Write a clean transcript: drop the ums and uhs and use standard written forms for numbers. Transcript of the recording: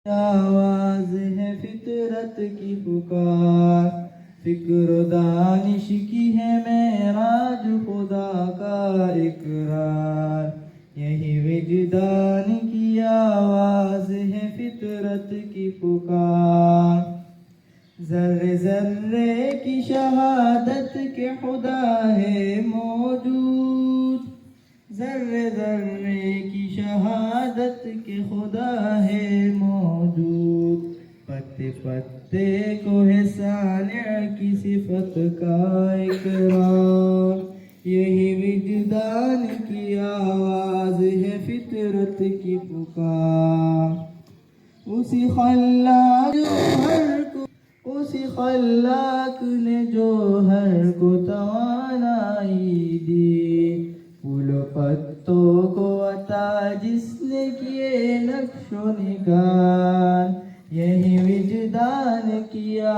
آواز ہے فطرت کی پکار، فکر و دانش کی ہے معراج خدا کا اقرار، یہی وجدان کی آواز ہے فطرت کی پکار، ذرے ذرے کی شہادت کے خدا ہے موجود، ذرے ذرے کی شہادت کے خدا ہے موجود، پتے پتے کو ہے صانع کی صفت کا اقرار، یہی وجدان کی آواز ہے فطرت کی پکار، اسی خلاق نے جو ہر کو توانائی دی، پھول و پتوں کو عطا جس نے کیے نقش و نگار، یہی وجدان کیا